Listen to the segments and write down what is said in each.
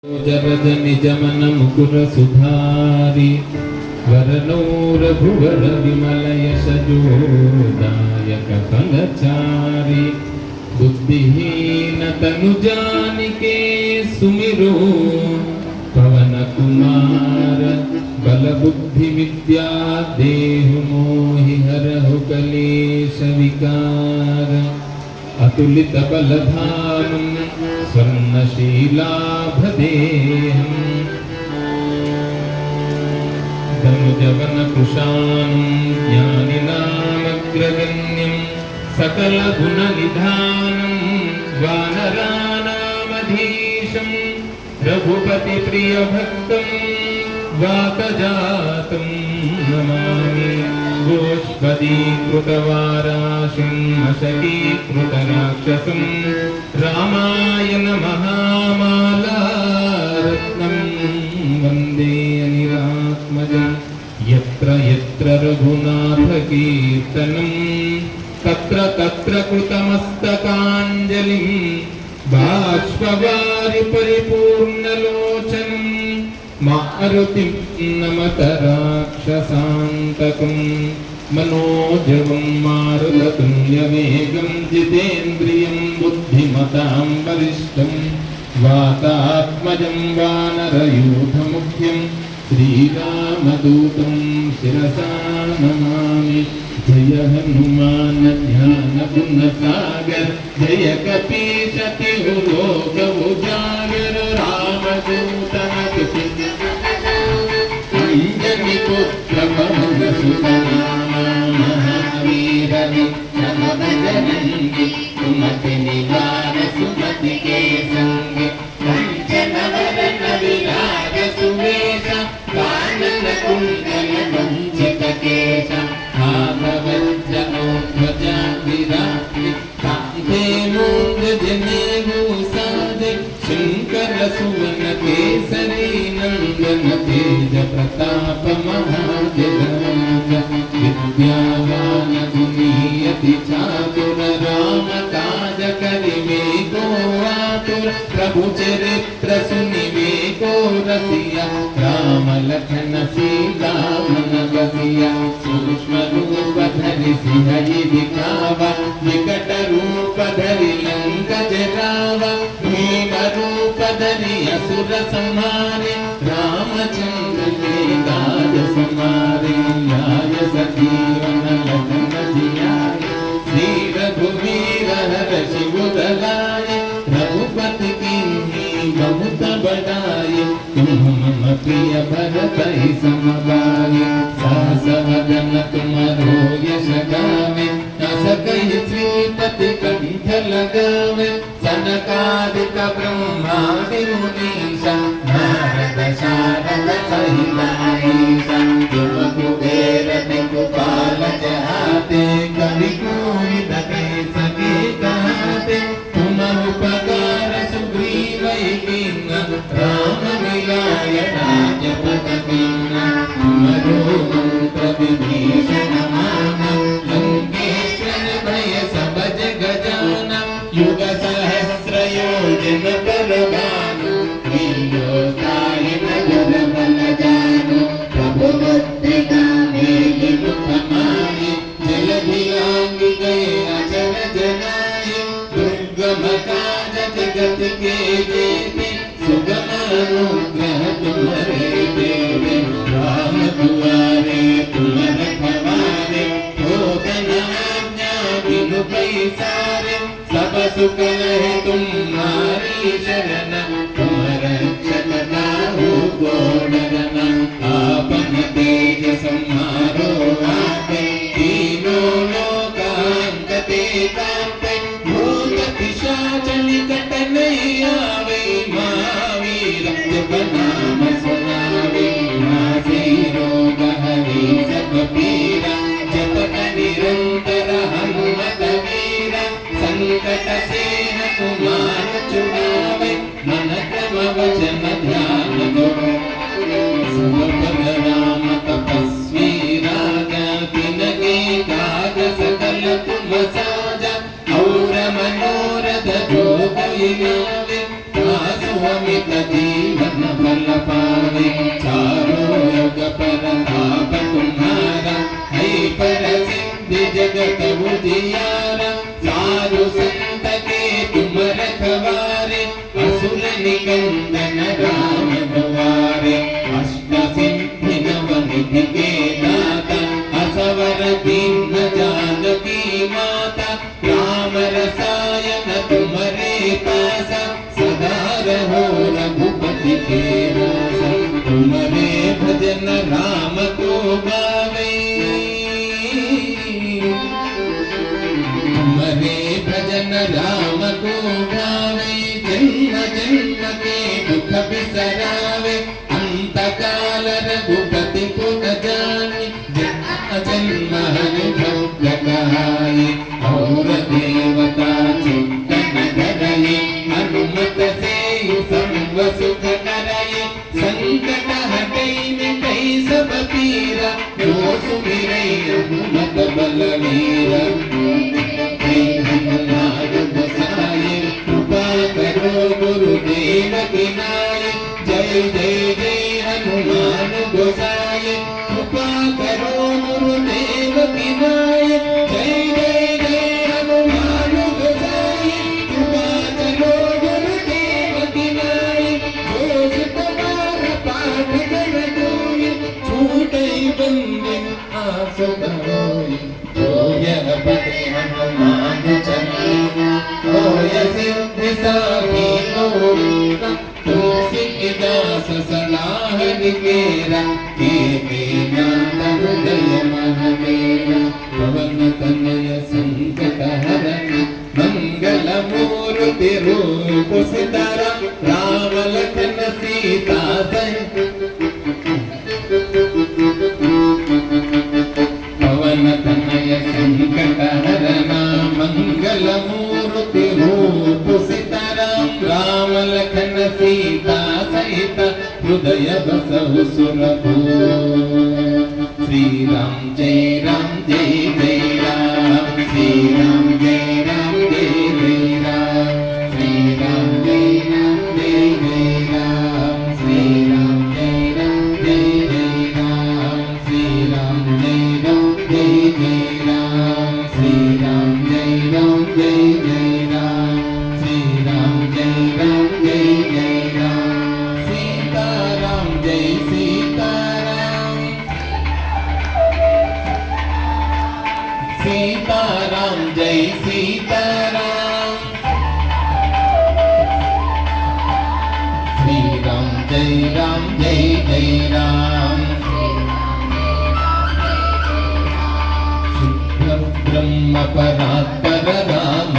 जरद निजमन मुकुर सुधारी वरनो रघुवर विमल यश जोदायक फलचारी बुद्धिहीन तनु जानिके सुमिरो पवन कुमार बल बुद्धि विद्या देहु मोहि हरहु कलेश विकार अतुलित बलधामं स्वर्णशीलाभदेहं धनुजवन कुशानं ज्ञानिनामग्रगण्यं सकलगुणनिधानं वानराणामधीशं रघुपति प्रियभक्तं वातजातं नमामि गोष्पदीकृतवाराशिं मशकीकृतराक्षसं रामायण महामालारत्नं वन्दे अनिरात्मजं यत्र यत्र रघुनाथकीर्तनं तत्र तत्र कृतमस्तकाञ्जलिं बाष्पवारि परिपूर्णलोचनं मारुतिं नमत राक्षसान्तकं मनोजवं मारुततुल्यवेगं जितेन्द्रियं बुद्धिमतां वरिष्ठं वातात्मजं वानरयूथमुख्यं श्रीरामदूतं शिरसा नमामि। जय हनुमान ज्ञान गुण सागर जय कपीश तिहु लोक उजागर रामदूत अंजनी पुत्र पवन सुत महावीर विक्रम बजरंगी सुमति निवार सुमति के संग कंचन वरण विराज सुवेश कानन कुंडल वंचित केश वज्र ध्वजा विराजि कांधे मूंज जनेऊ साधे शंकर सुवन केसरी नंदन तेज प्रताप महाजगवंश विद्यावान गुणीयति चातुर राम काज करिवे को आतुर प्रभु चरित्र सुनिवे को रसिया राम लखन सीता मन बसिया सूक्ष्म रूप धरि सिंहहि दिखावा विकट रूप धरि लंक जरावा भीम रूप धरि असुर संहारे रामचंद्र के काज समारे न्याय सजीवन लखन जियाए श्री रघुवीर हर्षि उदलाए रघुपति कीन्ही बहुत बड़ाई तुम मम प्रिय भरतहि सम भाई सहस वदन तुमरो यश गावे अस कहि श्रीपति कंठ लगावे सनकादिक ब्रह्मादि मुनीसा नारद शारद सहित अहीसा तुम कुबेर दिक्पाल जहाते कवि कोविद सके कहते तुम उपकार सुग्रीवै कीन्ह राम मिलाय राजपद कीन्ह तुमरो मंत्र विभीषण माना लंकेश्वर भय सब जग जाना युग सहस्र योजन पर भानु त्रिलोकाहि नगर बल जानु प्रभु मुद्रिका मेलि मुख माहि जलधि लांघि गए अचर जनाहि दुर्गम काज जगत के जेते सुगम अनुग्रह तुम्हारे देवे राम दुआरे तुम रखवारे होतन आज्ञा बिनु पैसारे सब सुख है तुम्हारी शरण तुम रक्षक काहू को डरना आपन तेज संहारो आपे तीनों लोकांगते कांपे भूत पिशाच निकट नहीं आवे महावीर जप नाम सुनावे नासे रोग हरि सब पीरा जपत निरंतर हनुमत वीरा संकट से कुमार छुड़ावे मन क्रम वचन ध्यान दो सब पर राम तपस्वी राजा तिनके काज सकल तुम साजा और मनोरथ जो कोई लावे तासु अमित जीव बल पावे चारों युग परताप तुम्हारा है पर सिद्धि जगत उजियारा साधु संत के तुम रखवारे असुर निकंदन राम द्वारे अष्ट सिद्धि नव निधि के दाता असवर दीन जानकी माता राम रसायन तुम्हारे पासा सदा रहो रघुपति के रासा तुम्हारे भजन राम को गावे तुम्हारे भजन राम को गावे जन्म जन्म के दुख बिसरावे अंत काल रघुपति पुन जाने जन्म अनुभव लगाए और देवता चिंतन धरये हनुमत से सर्व सुख करये संकट हटै मिटै सब पीरा जो सुमिरै हनुमत बलवीरा कृपा करो गुरुदेव की नाय जय जय जय हनुमान गोसाई कृपा करो गुरुदेव की नाय जय जय जय हनुमान गोसाई कृपा करो गुरुदेव की नाय जो तुम्हारा पाठ कर कोई छूटे बंदे आसो करोई जो यह बड़े हनुमान चलिए हो यह सिद्धि साखी लोका तुलसी के दास सलाह निकेरा के बिना हृदय महादेवा पवन तनय संकट हरण मंगल मूर्ति रूप सितारा राम लखन सीता पवन तनय संकट हरण मंगल मूर्ति रूप सिताराम राम लखन सीता सहित हृदय बसहु सुरभूप श्री राम जय जय राम श्री राम जय जय राम श्री राम जय जय राम श्री राम जय जय राम श्री राम जय जय राम श्री राम जय जय राम श्री राम जय जय राम सीताराम जय सीताराम सीताराम जय सीताराम श्री राम जय जय राम शुद्ध ब्रह्म परात्पर राम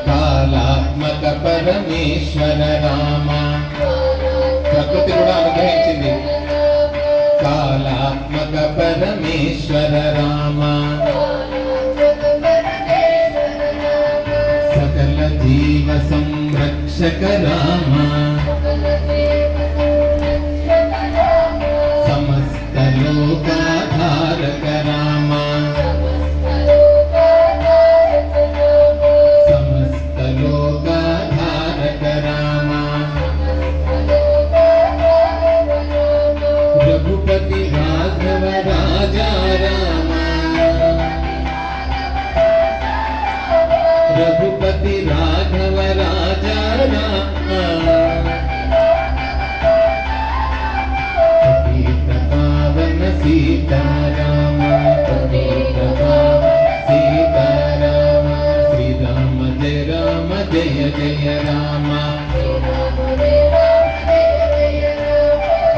కాళాత్మక పరమేశ్వర రామ ప్రకృతి కూడా అనుగ్రహించింది కాళాత్మక పరమేశ్వర రామ సకల జీవ సంరక్షక రామ సమస్త లోకాధారక రామ लोकाधारक राम रघुपति राघव राजा राम रघुपति राघव राजा राम पतित पावन सीताराम पतित पावन सीताराम श्री राम जय जय राम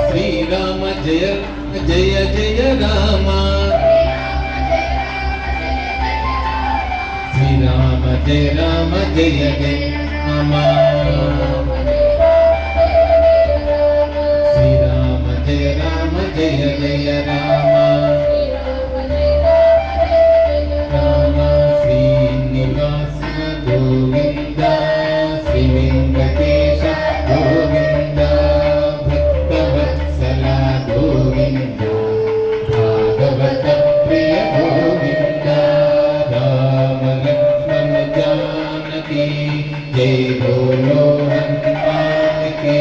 श्री राम जय जय राम श्री राम जय जय राम श्री राम जय जय राम राम श्रीनिवास गोविंद श्री वेंकटेश गोविंद भक्तवत्सला गोविंद भागवत प्रिय गोविंद राम लक्ष्मण जानकी जय बोलो हनुमान की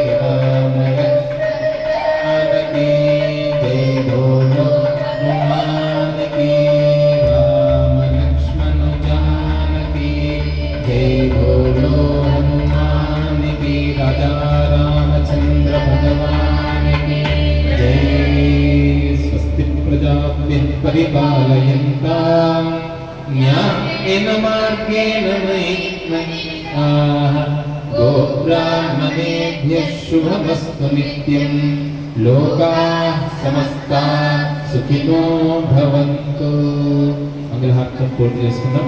राम लक्ष्मण की जय बोलो हनुमान की राम लक्ष्मण जानकी जय बोलो हनुमान की राजा रामचंद्र भगवान की जय। स्वस्ति प्रजाभ्यः परिपालयन्ताम् न्यायेन मार्गेण मयित्मः गोब्राह्मणेभ्यः शुभमस्तु नित्यं लोकाः समस्ताः सुखिनो भवन्तु। మంగళహారతం పూర్తి చేసుకుందాం।